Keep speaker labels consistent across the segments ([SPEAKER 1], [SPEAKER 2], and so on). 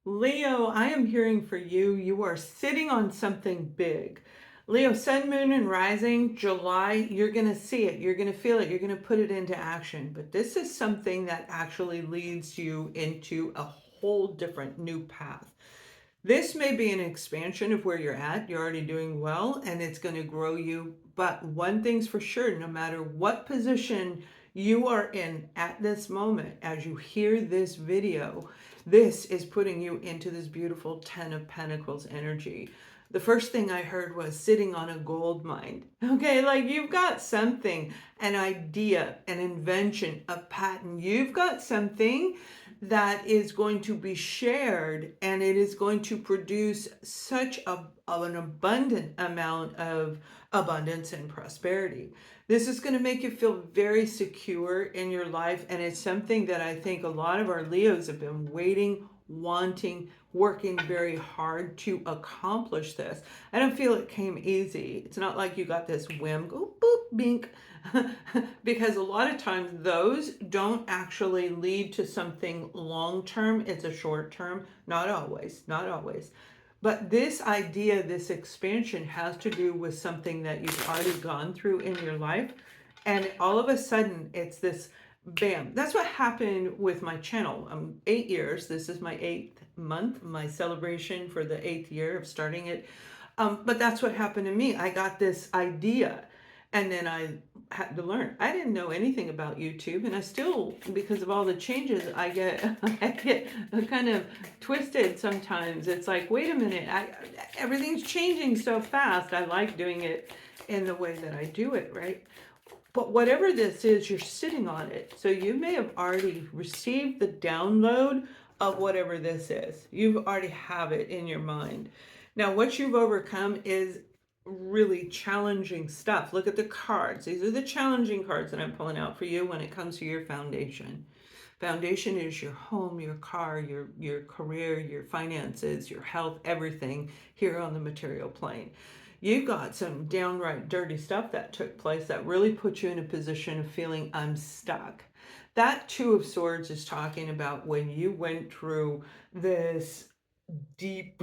[SPEAKER 1] Leo, I am hearing for you. You are sitting on something big. Leo, sun, moon, and rising, July, you're going to see it. You're going to feel it. You're going to put it into action. But this is something that actually leads you into a whole different new path. This may be an expansion of where you're at. You're already doing well and it's going to grow you. But one thing's for sure, no matter what position you are in at this moment, as you hear this video, this is putting you into this beautiful Ten of Pentacles energy. The first thing I heard was sitting on a gold mine. Okay, like you've got something, an idea, an invention, a patent. You've got something that is going to be shared and it is going to produce such an abundant amount of abundance and prosperity. This is going to make you feel very secure in your life, and it's something that I think a lot of our Leos have been waiting, wanting, working very hard to accomplish this. I don't feel it came easy. It's not like you got this whim, go boop, bink, because a lot of times those don't actually lead to something long term. It's a short term, not always, not always. But this idea, this expansion has to do with something that you've already gone through in your life. And all of a sudden, it's this bam. That's what happened with my channel. 8 years. This is my 8th month, my celebration for the 8th year of starting it. But that's what happened to me. I got this idea and then I had to learn. I didn't know anything about YouTube, and I still, because of all the changes, I get kind of twisted sometimes. It's like, wait a minute, everything's changing so fast. I like doing it in the way that I do it, right? But whatever this is, you're sitting on it. So you may have already received the download of whatever this is. You already have it in your mind. Now, what you've overcome is really challenging stuff. Look at the cards. These are the challenging cards that I'm pulling out for you when it comes to your foundation. Foundation is your home, your car, your career, your finances, your health, everything here on the material plane. You've got some downright dirty stuff that took place that really put you in a position of feeling I'm stuck. That Two of Swords is talking about when you went through this deep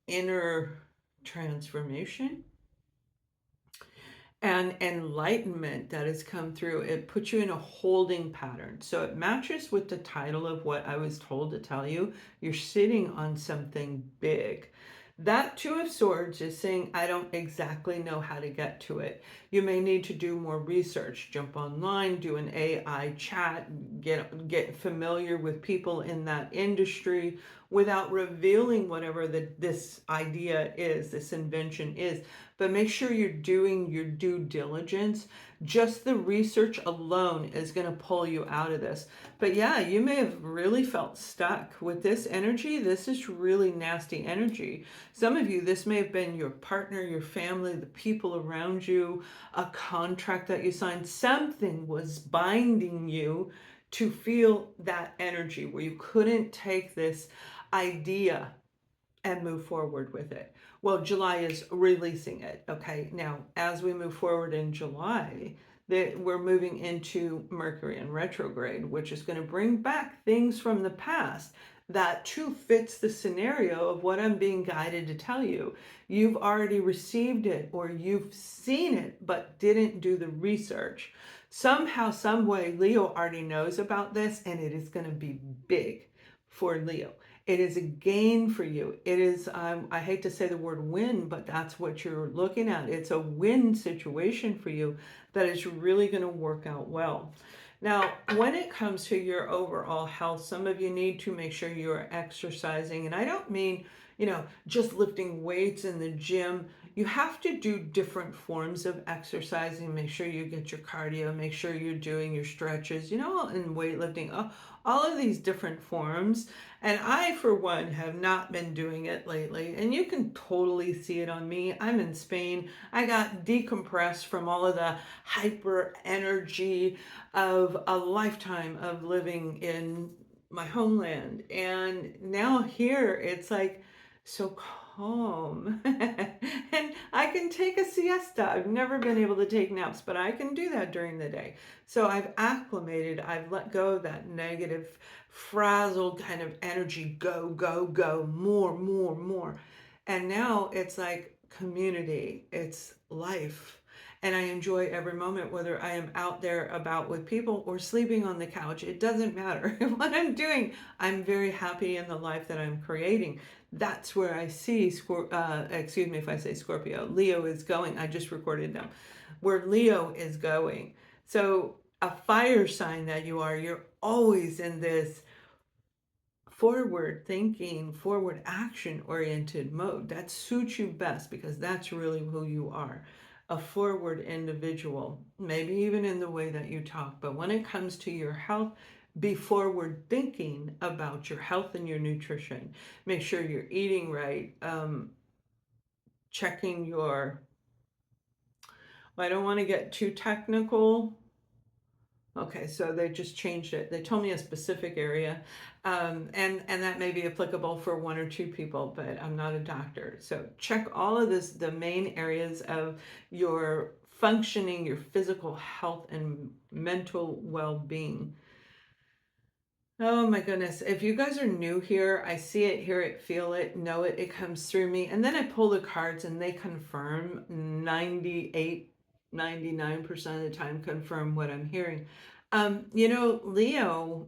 [SPEAKER 1] inner transformation and enlightenment that has come through. It puts you in a holding pattern. So it matches with the title of what I was told to tell you. You're sitting on something big. That Two of Swords is saying, I don't exactly know how to get to it. You may need to do more research, jump online, do an AI chat, get familiar with people in that industry without revealing whatever this idea is, this invention is. But make sure you're doing your due diligence. Just the research alone is going to pull you out of this. But yeah, you may have really felt stuck with this energy. This is really nasty energy. Some of you, this may have been your partner, your family, the people around you, a contract that you signed. Something was binding you to feel that energy where you couldn't take this idea and move forward with it. Well, July is releasing it. Okay, now as we move forward in July, we're moving into Mercury in retrograde, which is going to bring back things from the past that too fits the scenario of what I'm being guided to tell you. You've already received it or you've seen it but didn't do the research. Somehow, some way, Leo already knows about this, and it is going to be big for Leo. It is a gain for you. It is, I hate to say the word win, but that's what you're looking at. It's a win situation for you that is really going to work out well. Now, when it comes to your overall health, some of you need to make sure you are exercising. And I don't mean, just lifting weights in the gym. You have to do different forms of exercising. Make sure you get your cardio, make sure you're doing your stretches, and weightlifting, all of these different forms. And I, for one, have not been doing it lately. And you can totally see it on me. I'm in Spain. I got decompressed from all of the hyper energy of a lifetime of living in my homeland. And now here it's like, so calm. And I can take a siesta. I've never been able to take naps, but I can do that during the day. So I've acclimated, I've let go of that negative, frazzled kind of energy, go, go, go, more, more, more. And now it's like community, it's life. And I enjoy every moment, whether I am out there about with people or sleeping on the couch. It doesn't matter what I'm doing. I'm very happy in the life that I'm creating. That's where I see, excuse me if I say Scorpio, Leo is going. I just recorded them. Where Leo is going. So a fire sign that you are, you're always in this forward thinking, forward action oriented mode. That suits you best because that's really who you are. A forward individual, maybe even in the way that you talk. But when it comes to your health, be forward thinking about your health and your nutrition. Make sure you're eating right, checking your, well, I don't want to get too technical. Okay, so they just changed it. They told me a specific area, and that may be applicable for one or two people, but I'm not a doctor. So check all of this, the main areas of your functioning, your physical health and mental well-being. Oh my goodness. If you guys are new here, I see it, hear it, feel it, know it, it comes through me. And then I pull the cards and they confirm 98, 99% of the time confirm what I'm hearing. Leo,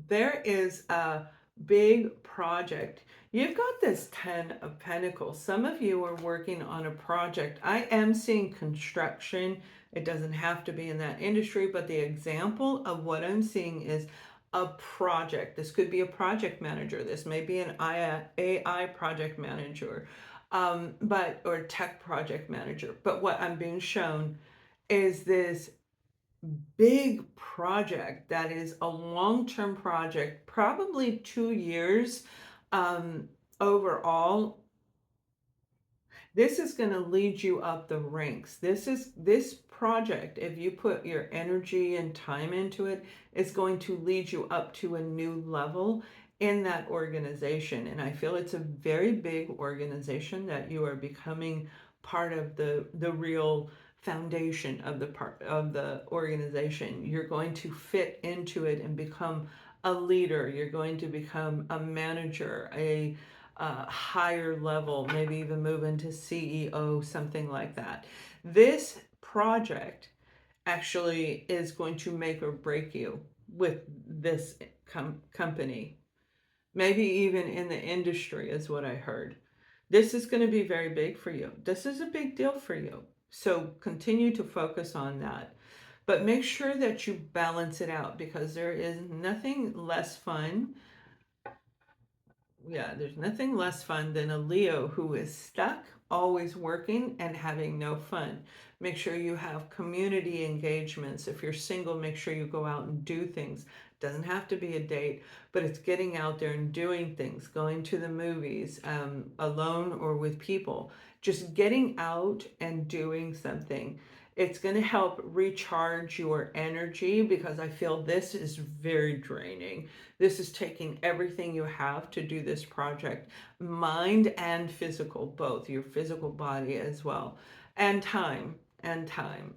[SPEAKER 1] there is a big project. You've got this 10 of Pentacles. Some of you are working on a project. I am seeing construction. It doesn't have to be in that industry, but the example of what I'm seeing is a project. This could be a project manager. This may be an AI project manager, or tech project manager. But what I'm being shown is this big project that is a long-term project, probably 2 years overall. This is going to lead you up the ranks. This project, if you put your energy and time into it, is going to lead you up to a new level in that organization. And I feel it's a very big organization that you are becoming part of the real foundation of the part of the organization. You're going to fit into it and become a leader. You're going to become a manager, a higher level, maybe even move into CEO, something like that. This project actually is going to make or break you with this company. Maybe even in the industry, is what I heard. This is going to be very big for you. This is a big deal for you. So continue to focus on that. But make sure that you balance it out because there is nothing less fun. Yeah, there's nothing less fun than a Leo who is stuck, always working and having no fun. Make sure you have community engagements. If you're single, make sure you go out and do things. Doesn't have to be a date, but it's getting out there and doing things, going to the movies, alone or with people. Just getting out and doing something. It's going to help recharge your energy because I feel this is very draining. This is taking everything you have to do this project, mind and physical, both your physical body as well, and time, and time.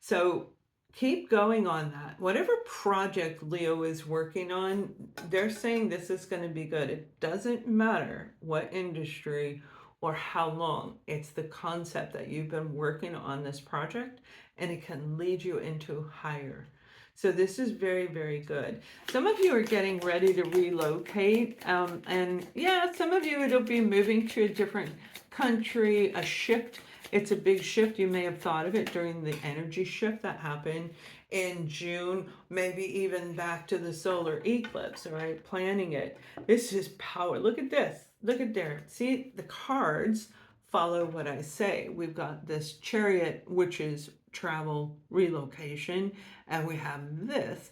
[SPEAKER 1] So keep going on that. Whatever project Leo is working on, they're saying this is going to be good. It doesn't matter what industry or how long. It's the concept that you've been working on this project and it can lead you into higher. So this is very, very good. Some of you are getting ready to relocate. And yeah, some of you, it'll be moving to a different country, a shift. It's a big shift. You may have thought of it during the energy shift that happened in June, maybe even back to the solar eclipse, all right? Planning it. This is power. Look at this. Look at there. See, the cards follow what I say. We've got this Chariot, which is travel, relocation, and we have this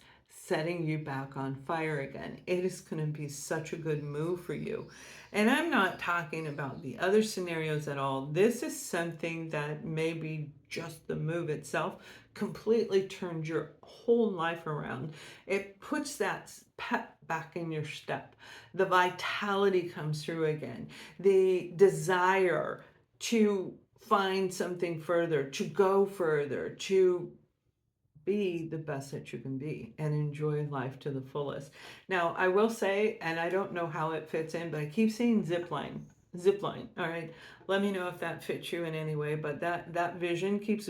[SPEAKER 1] setting you back on fire again. It is going to be such a good move for you. And I'm not talking about the other scenarios at all. This is something that maybe just the move itself completely turns your whole life around. It puts that pep back in your step. The vitality comes through again. The desire to find something further, to go further, to be the best that you can be and enjoy life to the fullest. Now, I will say, and I don't know how it fits in, but I keep seeing zip line. Zip line. All right. Let me know if that fits you in any way. But that vision keeps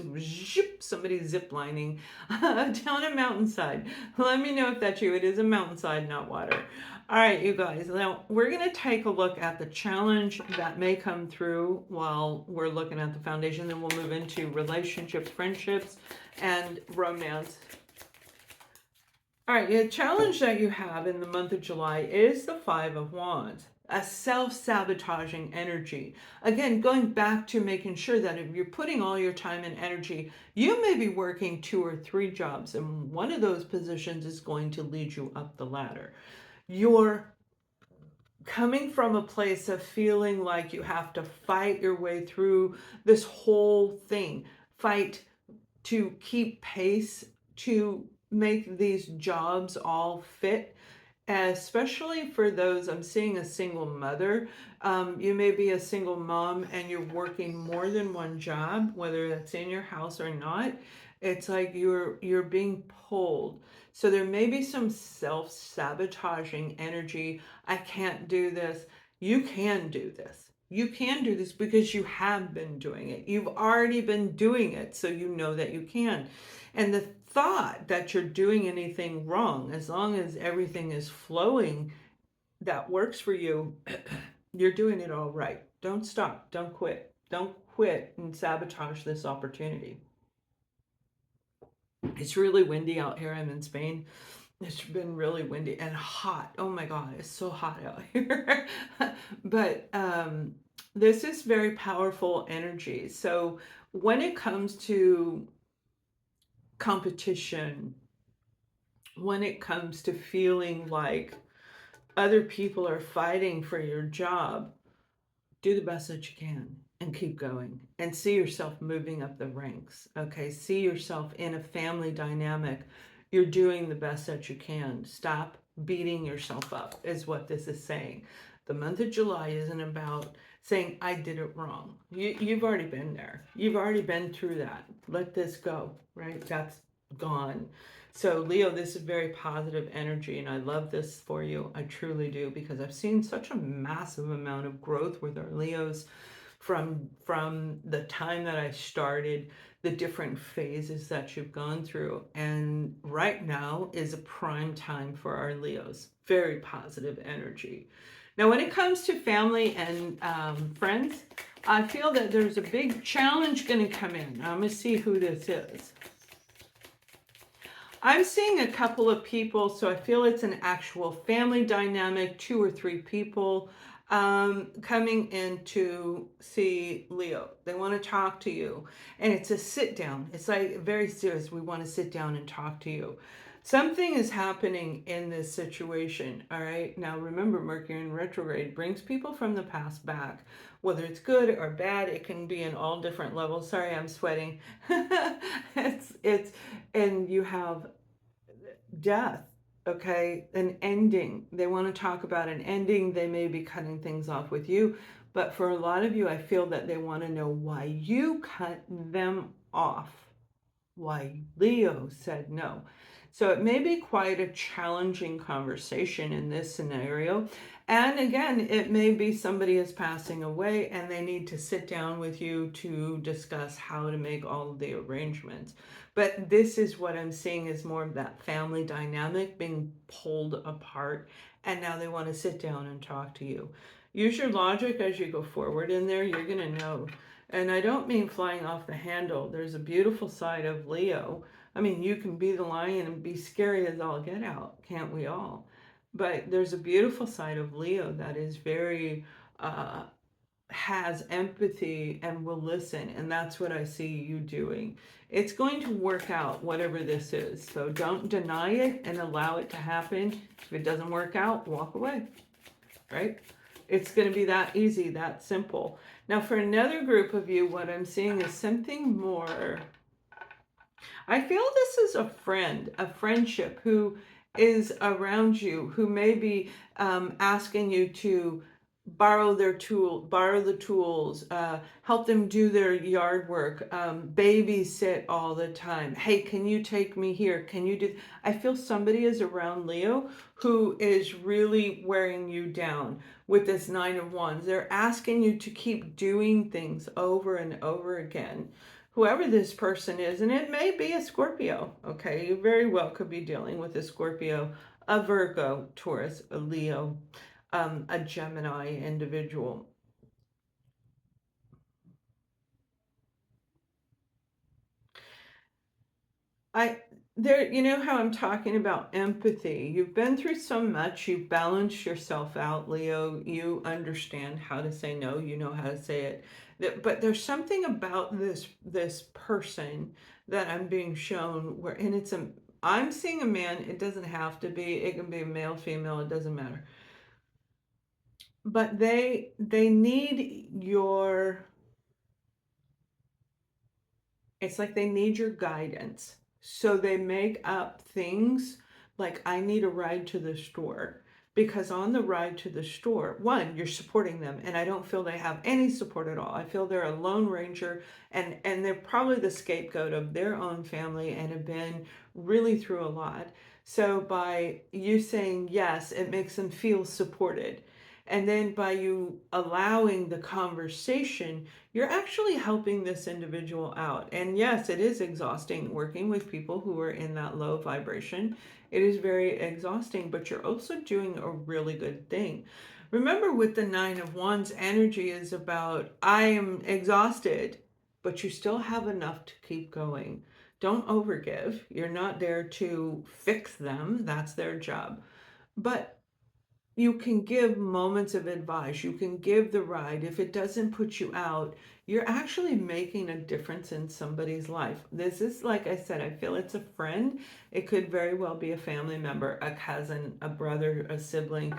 [SPEAKER 1] somebody zip lining down a mountainside. Let me know if that's you. It is a mountainside, not water. All right, you guys. Now we're going to take a look at the challenge that may come through while we're looking at the foundation. Then we'll move into relationships, friendships, and romance. All right, the challenge that you have in the month of July is the Five of Wands, a self-sabotaging energy. Again, going back to making sure that if you're putting all your time and energy, you may be working 2 or 3 jobs, and one of those positions is going to lead you up the ladder. You're coming from a place of feeling like you have to fight your way through this whole thing, fight to keep pace, to make these jobs all fit, especially for those. I'm seeing a single mother. You may be a single mom and you're working more than one job, whether that's in your house or not. It's like you're being pulled. So there may be some self-sabotaging energy. I can't do this. You can do this. You can do this because you have been doing it. You've already been doing it, so you know that you can. And the thought that you're doing anything wrong, as long as everything is flowing that works for you, you're doing it all right. Don't stop. Don't quit. Don't quit and sabotage this opportunity. It's really windy out here. I'm in Spain. It's been really windy and hot. Oh my God, it's so hot out here. But this is very powerful energy. So when it comes to competition, when it comes to feeling like other people are fighting for your job, do the best that you can and keep going and see yourself moving up the ranks. Okay, see yourself in a family dynamic. You're doing the best that you can. Stop beating yourself up is what this is saying. The month of July isn't about saying I did it wrong. You've already been there. You've already been through that. Let this go, right? That's gone. So Leo, this is very positive energy, and I love this for you. I truly do, because I've seen such a massive amount of growth with our Leos from the time that I started, the different phases that you've gone through. And right now is a prime time for our Leos. Very positive energy. Now, when it comes to family and friends, I feel that there's a big challenge going to come in. I'm going to see who this is. I'm seeing a couple of people, so I feel it's an actual family dynamic, 2 or 3 people coming in to see Leo. They want to talk to you, and it's a sit down. It's like very serious. We want to sit down and talk to you. Something is happening in this situation, all right? Now, remember, Mercury in retrograde brings people from the past back. Whether it's good or bad, it can be in all different levels. Sorry, I'm sweating. And you have death, okay? An ending. They want to talk about an ending. They may be cutting things off with you. But for a lot of you, I feel that they want to know why you cut them off. Why Leo said no. So it may be quite a challenging conversation in this scenario. And again, it may be somebody is passing away and they need to sit down with you to discuss how to make all of the arrangements. But this is what I'm seeing is more of that family dynamic being pulled apart. And now they want to sit down and talk to you. Use your logic as you go forward in there. You're going to know. And I don't mean flying off the handle. There's a beautiful side of Leo. I mean, you can be the lion and be scary as all get out, can't we all? But there's a beautiful side of Leo that is very has empathy and will listen, and that's what I see you doing. It's going to work out, whatever this is. So don't deny it and allow it to happen. If it doesn't work out, walk away, right? It's going to be that easy, that simple. Now, for another group of you, what I'm seeing is something more. I feel this is a friend, a friendship who is around you, who may be asking you to borrow the tools, help them do their yard work, babysit all the time. Hey, can you take me here? Can you do? I feel somebody is around Leo who is really wearing you down with this Nine of Wands. They're asking you to keep doing things over and over again, whoever this person is, and it may be a Scorpio, okay? You very well could be dealing with a Scorpio, a Virgo, Taurus, a Leo, a Gemini individual. You know how I'm talking about empathy. You've been through so much, you've balanced yourself out, Leo. You understand how to say no, you know how to say it. But there's something about this person that I'm being shown where, and I'm seeing a man, it doesn't have to be, it can be a male, female, it doesn't matter. But they need your, it's like they need your guidance. So they make up things like, I need a ride to the store. Because on the ride to the store, one, you're supporting them, and I don't feel they have any support at all. I feel they're a lone ranger, and they're probably the scapegoat of their own family and have been really through a lot. So by you saying yes, it makes them feel supported. And then by you allowing the conversation, you're actually helping this individual out. And yes, it is exhausting working with people who are in that low vibration. It is very exhausting, but you're also doing a really good thing. Remember, with the Nine of Wands, energy is about, I am exhausted, but you still have enough to keep going. Don't overgive. You're not there to fix them, that's their job. But you can give moments of advice. You can give the ride. If it doesn't put you out, you're actually making a difference in somebody's life. This is, like I said, I feel it's a friend. It could very well be a family member, a cousin, a brother, a sibling.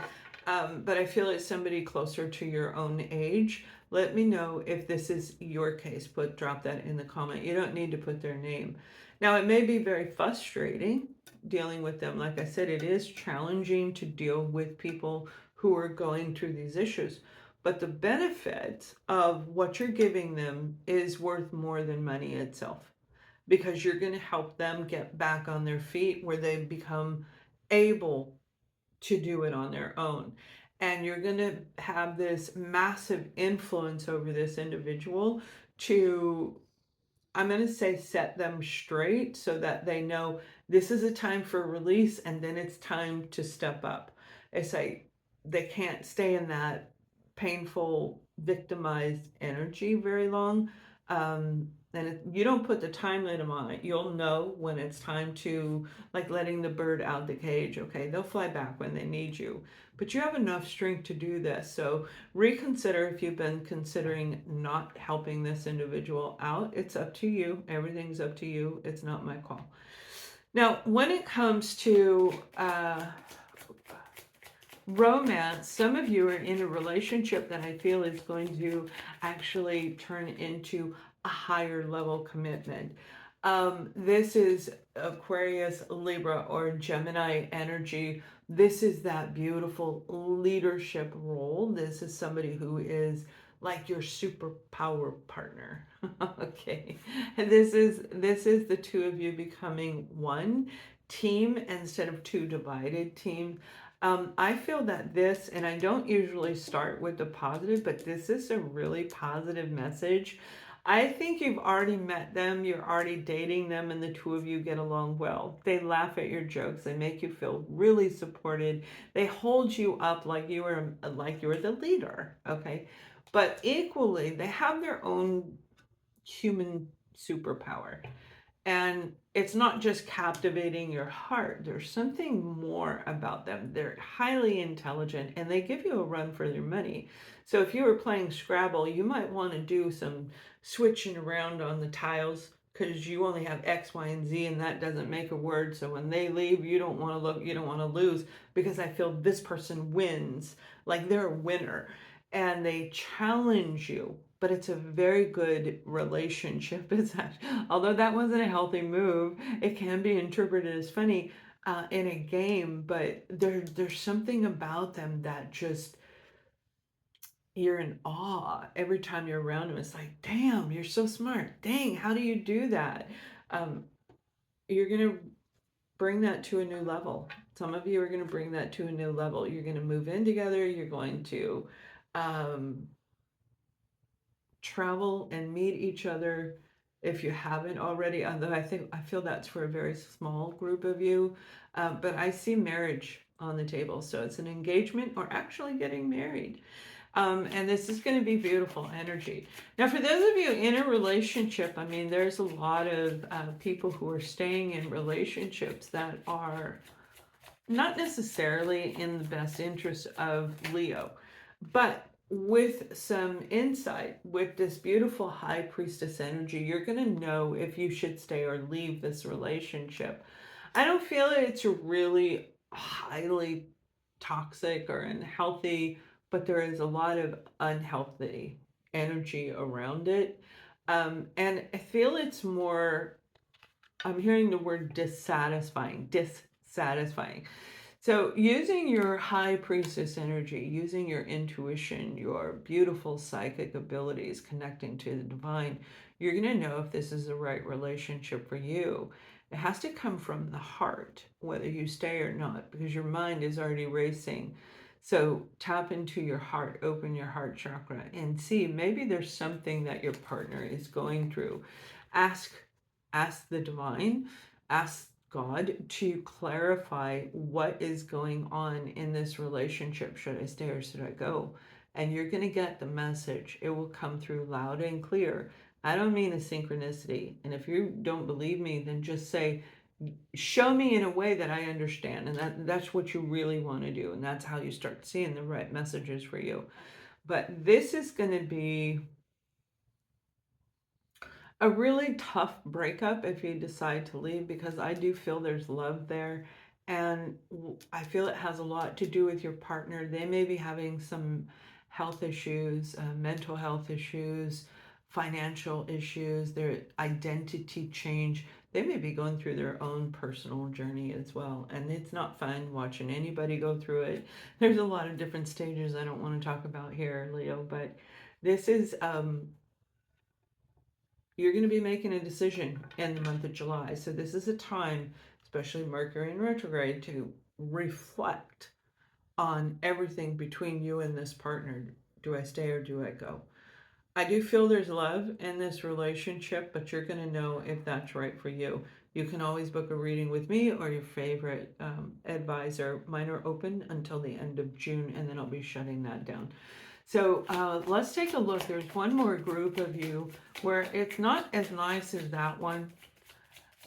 [SPEAKER 1] But I feel it's somebody closer to your own age. Let me know if this is your case. Drop that in the comment. You don't need to put their name. Now, it may be very frustrating dealing with them. Like I said, it is challenging to deal with people who are going through these issues. But the benefit of what you're giving them is worth more than money itself, because you're going to help them get back on their feet where they become able to do it on their own. And you're going to have this massive influence over this individual to, I'm going to say, set them straight so that they know this is a time for release, and then it's time to step up. It's like they can't stay in that painful, victimized energy very long. And you don't put the time limit on it. You'll know when it's time to, like letting the bird out the cage. Okay, they'll fly back when they need you. But you have enough strength to do this. So reconsider if you've been considering not helping this individual out. It's up to you. Everything's up to you. It's not my call. Now, when it comes to romance, some of you are in a relationship that I feel is going to actually turn into a higher level commitment. This is Aquarius, Libra, or Gemini energy. This is that beautiful leadership role. This is somebody who is like your superpower partner. Okay. And this is the two of you becoming one team instead of two divided teams. I feel that this, and I don't usually start with the positive, but this is a really positive message. I think you've already met them, you're already dating them, and the two of you get along well. They laugh at your jokes, they make you feel really supported. They hold you up like you were the leader, okay? But equally, they have their own human superpower. And it's not just captivating your heart. There's something more about them. They're highly intelligent and they give you a run for their money. So if you were playing Scrabble, you might want to do some switching around on the tiles because you only have X, Y, and Z, and that doesn't make a word. So when they leave, you don't want to look, you don't want to lose because I feel this person wins, like they're a winner, and they challenge you. But it's a very good relationship. It's although that wasn't a healthy move, it can be interpreted as funny in a game. But there's something about them that just you're in awe every time you're around them. It's like, damn, you're so smart. Dang, how do you do that? Um, you're gonna bring that to a new level. Some of you are gonna bring that to a new level. You're gonna move in together. You're going to um, travel and meet each other if you haven't already, although I feel that's for a very small group of you. But I see marriage on the table, so it's an engagement or actually getting married. And this is going to be beautiful energy. Now, for those of you in a relationship, I mean, there's a lot of people who are staying in relationships that are not necessarily in the best interest of Leo, but with some insight, with this beautiful high priestess energy, you're going to know if you should stay or leave this relationship. I don't feel it's really highly toxic or unhealthy, but there is a lot of unhealthy energy around it. And I feel it's more, I'm hearing the word dissatisfying. So, using your high priestess energy, using your intuition, your beautiful psychic abilities, connecting to the divine, you're going to know if this is the right relationship for you. It has to come from the heart, whether you stay or not, because your mind is already racing. So, tap into your heart, open your heart chakra, and see maybe there's something that your partner is going through. Ask, ask the divine, ask God to clarify what is going on in this relationship. Should I stay or should I go? And you're going to get the message. It will come through loud and clear. I don't mean a synchronicity. And if you don't believe me, then just say, show me in a way that I understand. And that's what you really want to do. And that's how you start seeing the right messages for you. But this is going to be a really tough breakup if you decide to leave, because I do feel there's love there. And I feel it has a lot to do with your partner. They may be having some health issues, mental health issues, financial issues, their identity change. They may be going through their own personal journey as well. And it's not fun watching anybody go through it. There's a lot of different stages I don't want to talk about here, Leo, but this is you're going to be making a decision in the month of July. So this is a time, especially Mercury in retrograde, to reflect on everything between you and this partner. Do I stay or do I go? I do feel there's love in this relationship, but you're going to know if that's right for you. You can always book a reading with me or your favorite advisor. Mine are open until the end of June, and then I'll be shutting that down. So let's take a look. There's one more group of you where it's not as nice as that one.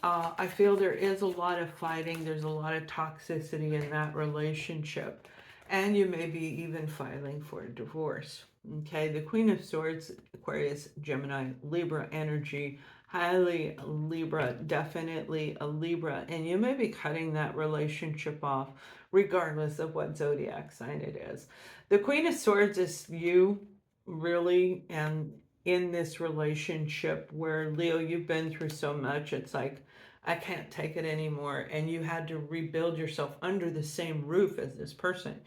[SPEAKER 1] I feel there is a lot of fighting. There's a lot of toxicity in that relationship. And you may be even filing for a divorce. Okay, the Queen of Swords, Aquarius, Gemini, Libra energy, highly Libra, definitely a Libra. And you may be cutting that relationship off regardless of what zodiac sign it is. The Queen of Swords is you, really, and in this relationship where, Leo, you've been through so much, it's like, I can't take it anymore. And you had to rebuild yourself under the same roof as this person.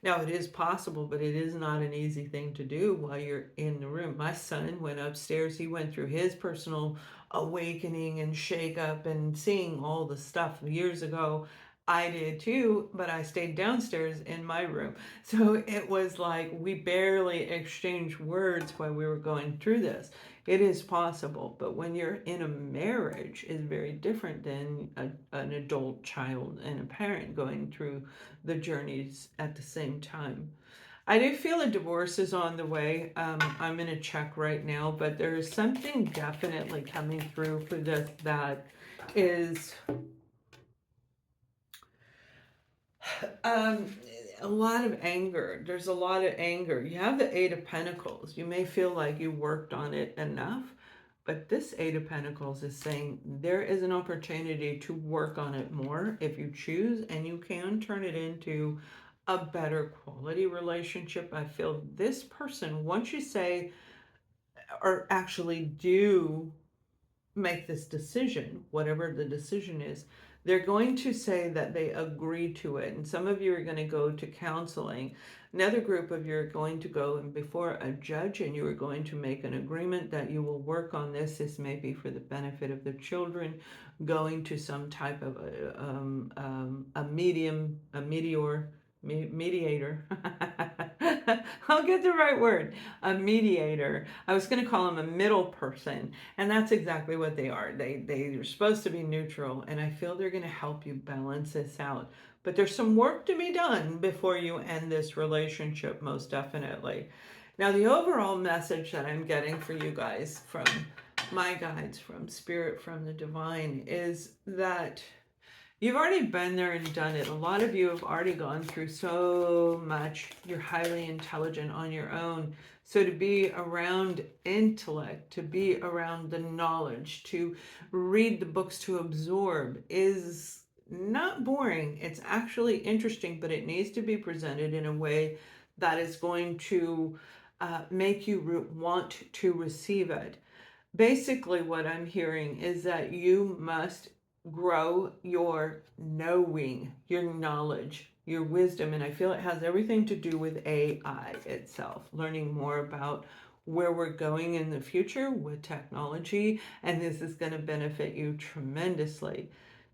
[SPEAKER 1] Now, it is possible, but it is not an easy thing to do while you're in the room. My son went upstairs. He went through his personal awakening and shakeup and seeing all the stuff years ago. I did too, but I stayed downstairs in my room. So it was like we barely exchanged words while we were going through this. It is possible, but when you're in a marriage, is very different than an adult child and a parent going through the journeys at the same time. I do feel a divorce is on the way. I'm in a check right now, but there is something definitely coming through for this, that is um, a lot of anger. There's a lot of anger. You have the Eight of Pentacles. You may feel like you worked on it enough, but this Eight of Pentacles is saying there is an opportunity to work on it more if you choose, and you can turn it into a better quality relationship. I feel this person, once you say or actually do make this decision, whatever the decision is, they're going to say that they agree to it. And some of you are going to go to counseling. Another group of you are going to go and before a judge, and you are going to make an agreement that you will work on this. This may be for the benefit of the children, going to some type of a mediator. I'll get the right word. A mediator. I was going to call him a middle person, and that's exactly what they are. They're supposed to be neutral, and I feel they're going to help you balance this out. But there's some work to be done before you end this relationship, most definitely. Now, the overall message that I'm getting for you guys from my guides, from Spirit, from the Divine, is that you've already been there and done it. A lot of you have already gone through so much. You're highly intelligent on your own. So to be around intellect, to be around the knowledge, to read the books, to absorb is not boring. It's actually interesting, but it needs to be presented in a way that is going to make you want to receive it. Basically, what I'm hearing is that you must grow your knowing, your knowledge, your wisdom. And I feel it has everything to do with AI itself, learning more about where we're going in the future with technology. And this is going to benefit you tremendously.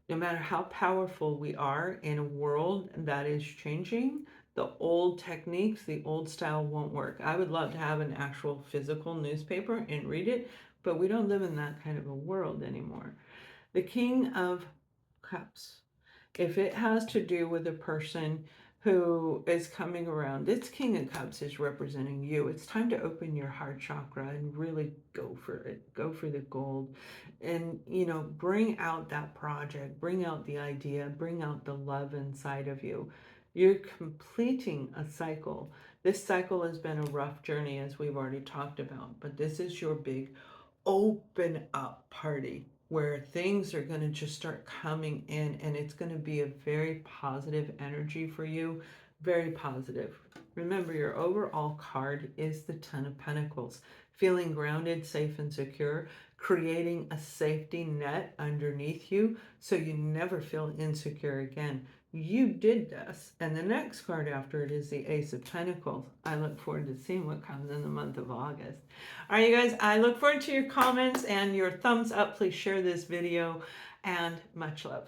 [SPEAKER 1] No matter how powerful we are in a world that is changing, the old techniques, the old style won't work. I would love to have an actual physical newspaper and read it, but we don't live in that kind of a world anymore. The King of Cups, if it has to do with a person who is coming around, this King of Cups is representing you. It's time to open your heart chakra and really go for it. Go for the gold. And, bring out that project, bring out the idea, bring out the love inside of you. You're completing a cycle. This cycle has been a rough journey, as we've already talked about, but this is your big open up party where things are going to just start coming in, and it's going to be a very positive energy for you. Very positive. Remember, your overall card is the Ten of Pentacles. Feeling grounded, safe, and secure, creating a safety net underneath you so you never feel insecure again. You did this. And the next card after it is the Ace of Pentacles. I look forward to seeing what comes in the month of August. All right, you guys, I look forward to your comments and your thumbs up. Please share this video, and much love.